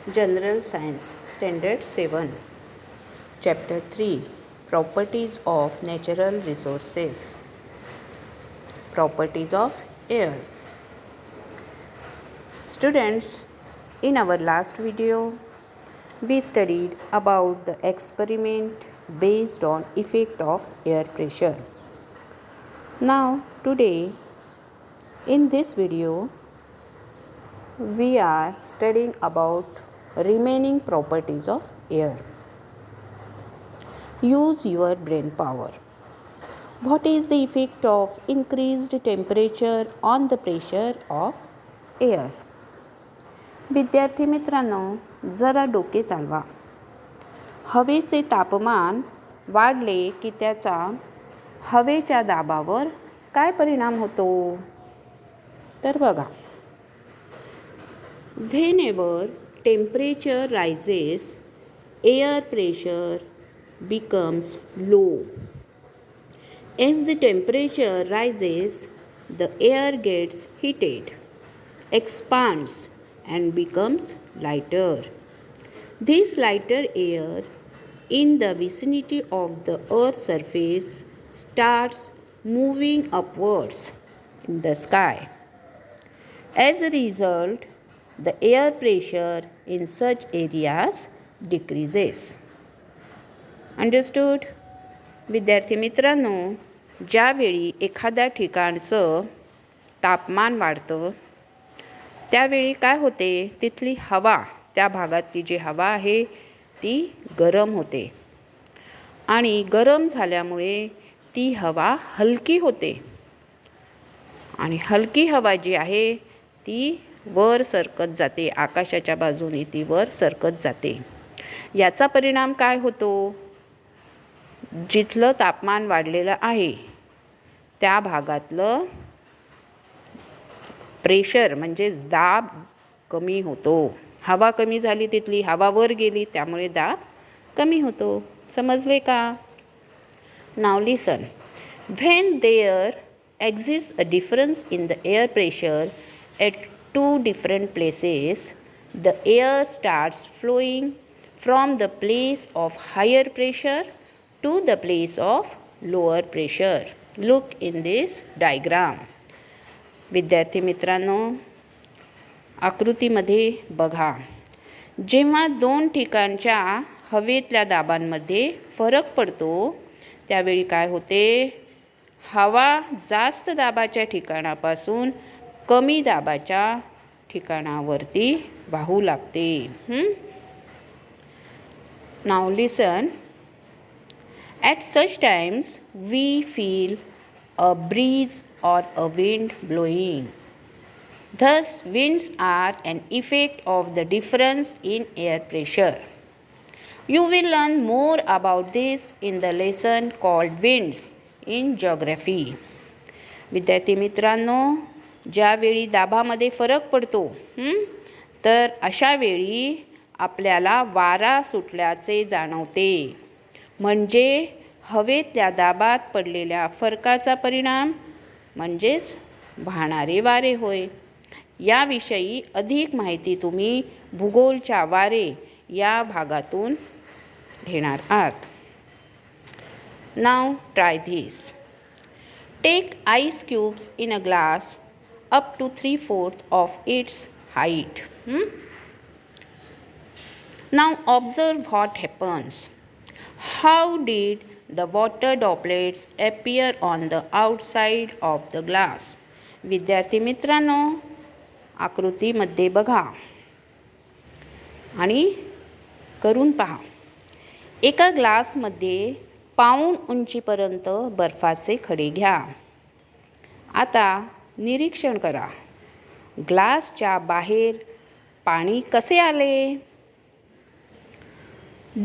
General Science Standard 7 Chapter 3 Properties of Natural Resources. Properties of Air. Students, in our last video we studied about the experiment based on effect of air pressure. Now today in this video we are studying about remaining properties of air. Use your brain power. What is the effect of increased temperature on the pressure of air? विद्यार्थी मित्रांनो, जरा डोके चालवा. हवेचे तापमान वाढले की त्याचा हवेच्या दाबावर काय परिणाम होतो? तर बघा, whenever temperature rises, air pressure becomes low. As the temperature rises, the air gets heated, expands and becomes lighter. This lighter air in the vicinity of the Earth's surface starts moving upwards in the sky. As a result, the air pressure in such areas decreases. Understood? विद्यार्थी मित्रांनो, ज्यावेळी एखाद्या ठिकाणचं तापमान वाढतं त्यावेळी काय होते, तिथली हवा, त्या भागातली जी हवा आहे ती गरम होते आणि गरम झाल्यामुळे ती हवा हलकी होते आणि हलकी हवा जी आहे ती वर सरकत जाते, आकाशाच्या बाजूने ती वर सरकत जाते. याचा परिणाम काय होतो? जिथलं तापमान वाढलेलं आहे त्या भागातलं प्रेशर म्हणजे दाब कमी होतो. हवा कमी झाली, तिथली हवा वर गेली, त्यामुळे दाब कमी होतो. समजले का? Now listen. When there exists a difference in the air pressure at two different places, the air starts flowing from the place of higher pressure to the place of lower pressure. Look in this diagram. विद्यार्थी मित्रांनो, आकृतीमध्ये बघा. जेव्हा दोन ठिकाणच्या हवेतल्या दाबांमध्ये फरक पडतो त्यावेळी काय होते? हवा जास्त दाबाच्या ठिकाणापासून कमी दाबाच्या ठिकाणावरती वाहू लागते. Now listen. At such times we feel a breeze or a wind blowing. Thus winds are an effect of the difference in air pressure. You will learn more about this in the lesson called winds in geography. विद्यार्थी मित्रांनो, ज्यावेळी दाबामध्ये फरक पडतो तर अशा वेळी आपल्याला वारा सुटल्याचे जाणवते. म्हणजे हवेतल्या दाबात पडलेल्या फरकाचा परिणाम म्हणजेच वाहणारे वारे होय. याविषयी अधिक माहिती तुम्ही भूगोलच्या वारे या भागातून घेणार आहात. Now try this. Take ice cubes in a glass up to 3/4 of its height. Now observe what happens. How did the water droplets appear on the outside of the glass? विद्यार्थी मित्रांनो, आकृतीमध्ये बघा आणि करून पहा. एका ग्लासमध्ये पाऊण उंचीपर्यंत बर्फाचे खडे घ्या. आता निरीक्षण करा. ग्लासच्या बाहेर पाणी कसे आले?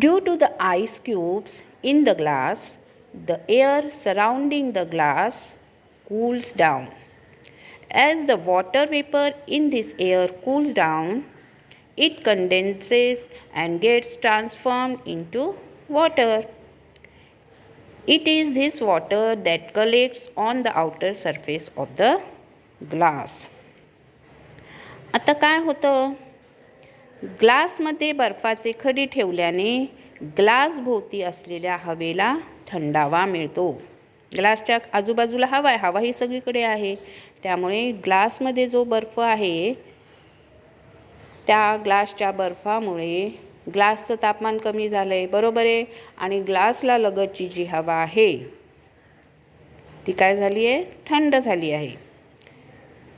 Due to the ice cubes in the glass, the air surrounding the glass cools down. As the water vapor in this air cools down, it condenses and gets transformed into water. It is this water that collects on the outer surface of the glass. आता काय होतं? ग्लासमध्ये बर्फाचे खडी ठेवल्याने ग्लासभोवती असलेल्या हवेला थंडावा मिळतो. ग्लासच्या आजूबाजूला हवा आहे, हवा ही सगळीकडे आहे, त्यामुळे ग्लासमध्ये जो बर्फ आहे त्या ग्लासच्या बर्फामुळे ग्लासचं तापमान कमी झालं आहे, बरोबर आहे. आणि ग्लासला लगतची जी हवा आहे ती काय झाली आहे, थंड झाली आहे.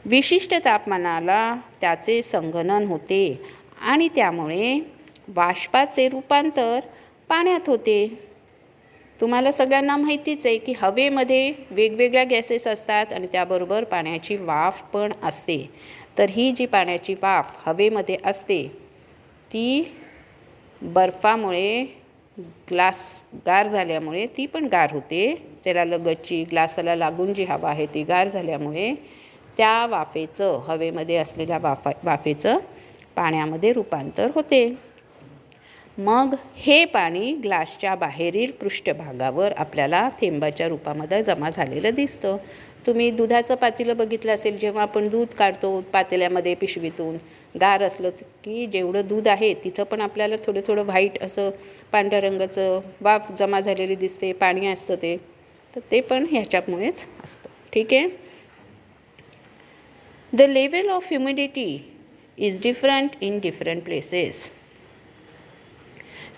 विशिष्ट तापमानाला त्याचे संघनन होते आणि त्यामुळे बाष्पाचे रूपांतर पाण्यात होते. तुम्हाला सगळ्यांना माहितीच आहे की हवेमध्ये वेगवेगळ्या गॅसेस असतात आणि त्याबरोबर पाण्याची वाफ पण असते. तर ही जी पाण्याची वाफ हवेमध्ये असते ती बर्फामुळे ग्लास गार झाल्यामुळे ती पण गार होते. त्याला लगतची ग्लासाला लागून जी हवा आहे ती गार झाल्यामुळे त्या वाफेचं, हवेमध्ये असलेल्या वाफेचं पाण्यामध्ये रूपांतर होते. मग हे पाणी ग्लासच्या बाहेरील पृष्ठभागावर आपल्याला थेंबाच्या रूपामध्ये जमा झालेलं दिसतं. तुम्ही दुधाचं पातेलं बघितलं असेल, जेव्हा आपण दूध काढतो पातेल्यामध्ये पिशवीतून, गार असलं की जेवढं दूध आहे तिथं पण आपल्याला थोडं थोडं व्हाईट असं पांढऱ्या रंगाचं वाफ जमा झालेली दिसते, पाणी असतं ते. तर ते पण ह्याच्यामुळेच असतं. ठीक आहे. The level of humidity is different in different places.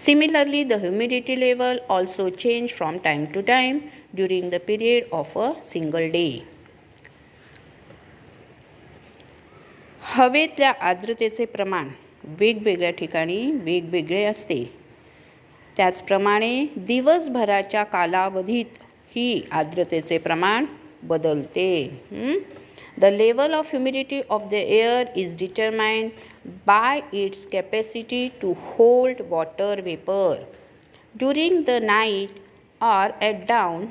Similarly, the humidity level also change from time to time during the period of a single day. हवेतल्या आर्द्रतेचे प्रमाण वेगवेगळ्या ठिकाणी वेगवेगळे असते. त्याचप्रमाणे दिवसभराच्या कालावधीत ही आर्द्रतेचे प्रमाण बदलते. The level of humidity of the air is determined by its capacity to hold water vapor. During the night or at dawn,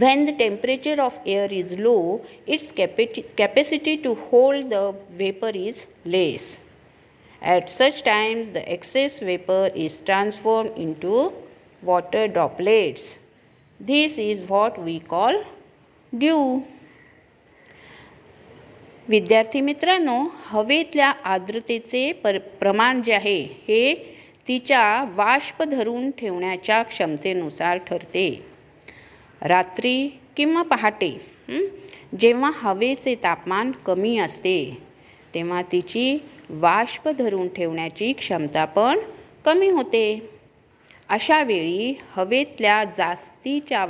when the temperature of air is low, its capacity to hold the vapor is less. At such times, the excess vapor is transformed into water droplets. This is what we call dew. विद्यार्थी मित्रांनो, हवेतल्या आर्द्रतेचे प्रमाण जे आहे हे तिच्या वाष्प धरून ठेवण्याच्या क्षमतेनुसार ठरते. रात्री किंवा पहाटे जेव्हा हवेचे तापमान कमी असते तेव्हा तिची वाष्प धरून ठेवण्याची क्षमता पण कमी होते. अशा वेळी हवेतल्या जास्तीच्या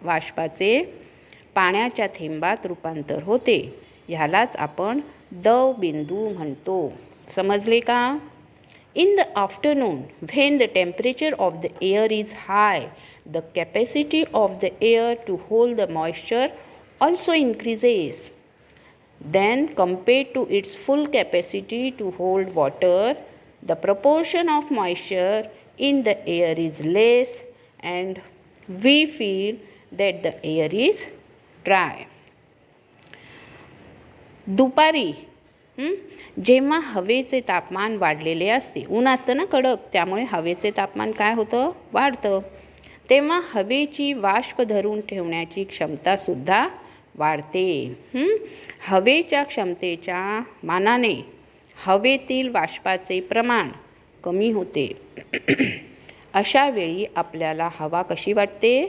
वाष्पाचे पाण्याच्या थेंबात रूपांतर होते. ह्यालाच आपण दवबिंदू म्हणतो. समजले का? In the afternoon, when the temperature of the air is high, the capacity of the air to hold the moisture also increases. Then, compared to its full capacity to hold water, the proportion of moisture in the air is less and we feel that the air is dry. दुपारी जेव्हा हवेचे तापमान वाढलेले असते, ऊन असतं ना कडक, त्यामुळे हवेचे तापमान काय होतं, वाढतं. तेव्हा हवेची वाष्प धरून ठेवण्याची क्षमतासुद्धा वाढते. हवेच्या क्षमतेच्या मानाने हवेतील वाष्पाचे प्रमाण कमी होते. अशा वेळी आपल्याला हवा कशी वाटते,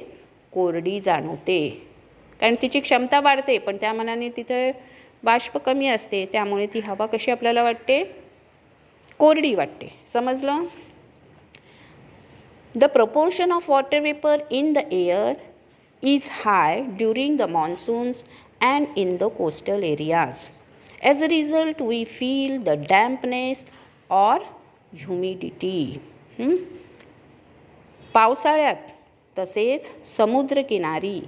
कोरडी जाणवते. कारण तिची क्षमता वाढते पण त्या मानाने तिथे बाष्प कमी असते, त्यामुळे ती हवा कशी आपल्याला वाटते, कोरडी वाटते. समजलं? The proportion of water vapor in the air is high during the monsoons and in the coastal areas. As a result, we feel the dampness or humidity. पावसाळ्यात तसेच समुद्रकिनारी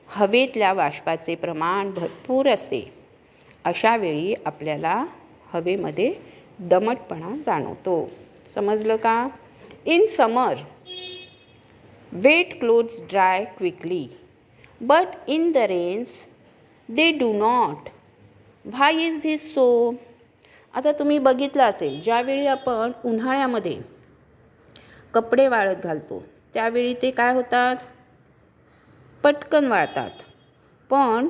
हवेतल्या बाष्पाचे प्रमाण भरपूर असते. अशा वेळी आपल्याला हवेमध्ये दमटपणा जाणवतो. समजलं का? In summer, wet clothes dry quickly, but in the rains they do not. Why is this so? आता तुम्ही बघितलं असेल, ज्यावेळी आपण उन्हाळ्यामध्ये कपडे वाळत घालतो त्यावेळी ते काय होतात, पटकन वाळतात. पण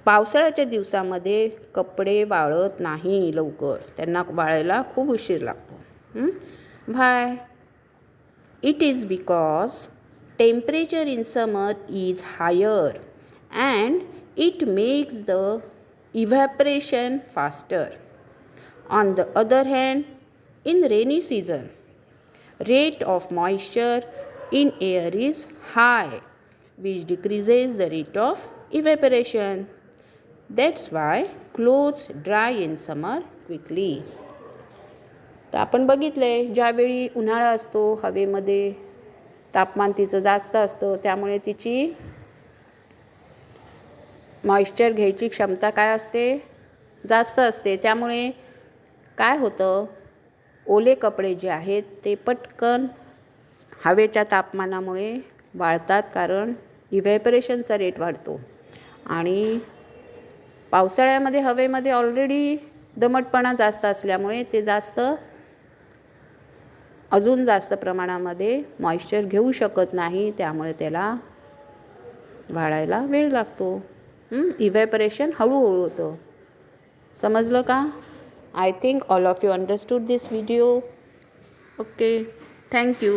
पावसाळ्याच्या दिवसामध्ये कपडे वाळत नाही लवकर, त्यांना वाळायला खूप उशीर लागतो. Why? It is because temperature in summer is higher and it makes the evaporation faster. On the other hand, in rainy season, rate of moisture in air is high, which decreases the rate of evaporation. That's why clothes dry in summer quickly. तर आपण बघितलं आहे, ज्यावेळी उन्हाळा असतो हवेमध्ये तापमान तिचं जास्त असतं, त्यामुळे तिची मॉइश्चर घ्यायची क्षमता काय असते, जास्त असते. त्यामुळे काय होतं, ओले कपडे जे आहेत ते पटकन हवेच्या तापमानामुळे वाळतात, कारण इव्हॅपरेशनचा रेट वाढतो. आणि पावसाळ्यामध्ये हवेमध्ये ऑलरेडी दमटपणा जास्त असल्यामुळे ते अजून जास्त प्रमाणामध्ये मॉइश्चर घेऊ शकत नाही, त्यामुळे त्याला वाळायला वेळ लागतो. इव्हॅपरेशन हळूहळू होतं. समजलं का? I think all of you understood this video. Okay, thank you.